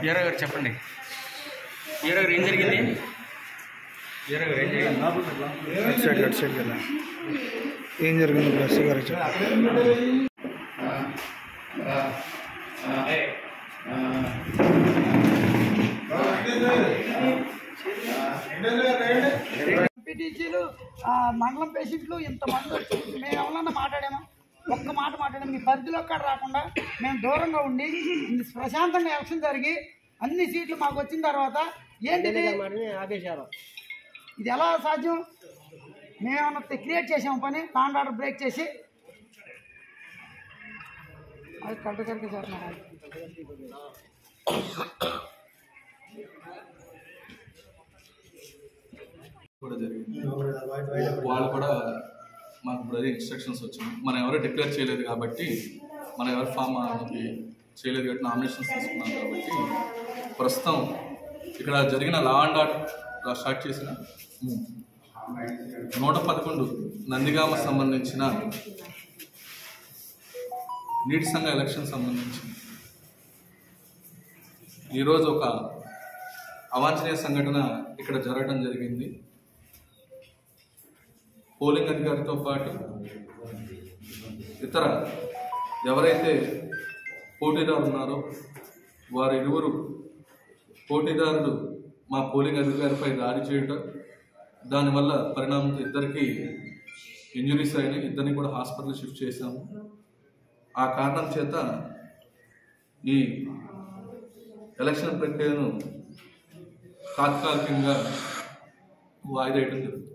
Hero గారు చెప్పండి. Hero గారు ఏం జరిగింది? హీరో గారు ఏం జరిగింది? అటు సైడ్ కదా ఏం జరిగింది బస్ గారు చెప్పండి. ఎంపీటీసీలు మండలం పేషెంట్లు ఇంతమంది వచ్చి మేము ఎవరన్నా మాట్లాడామా? ఒక్క మాట మాట్లాడాము. మీ పరిధిలో అక్కడ రాకుండా మేము దూరంగా ఉండి ప్రశాంతంగా ఎలక్షన్ జరిగి అన్ని సీట్లు మాకు వచ్చిన తర్వాత ఏంటిది ఆదేశాలు? ఇది ఎలా సాధ్యం? మేమేమన్నా క్రియేట్ చేసాము పని లాండ్ ఆర్డర్ బ్రేక్ చేసి అది కరెక్ట్గా సార్. కూడా జరిగింది. వాళ్ళు కూడా మాకు ఇప్పుడు అదే ఇన్స్ట్రక్షన్స్ వచ్చింది. మనం ఎవరు డిక్లేర్ చేయలేదు కాబట్టి, మనం ఎవరు ఫామ్ చేయలేదు కాబట్టి నామినేషన్స్ తీసుకున్నాం కాబట్టి ప్రస్తుతం ఇక్కడ జరిగిన లా అండ్ ఆర్డర్ స్టార్ట్ చేసిన 111 నందిగామ సంబంధించిన నీటి సంఘ ఎలక్షన్ సంబంధించి ఈరోజు ఒక అవాంఛనీయ సంఘటన ఇక్కడ జరగడం జరిగింది. పోలింగ్ అధికారితో పాటు ఇతర ఎవరైతే పోటీదారులు ఉన్నారో వారు ఇరువురు పోటీదారులు మా పోలింగ్ అధికారిపై దాడి చేయటం, దానివల్ల పరిణామంతో ఇద్దరికి ఇంజురీస్ అయినాయి. ఇద్దరిని కూడా హాస్పిటల్ షిఫ్ట్ చేశాము. ఆ కారణం చేత ఈ ఎలక్షన్ ప్రక్రియను తాత్కాలికంగా వాయిదా వేయడం జరుగుతుంది.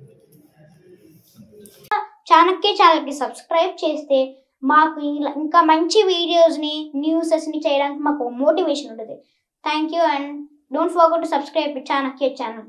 చాణక్య ఛానల్కి సబ్స్క్రైబ్ చేస్తే మాకు ఇంకా మంచి వీడియోస్ని న్యూసెస్ని చేయడానికి మాకు మోటివేషన్ ఉంటుంది. Thank you and don't forget to subscribe Chanakya channel.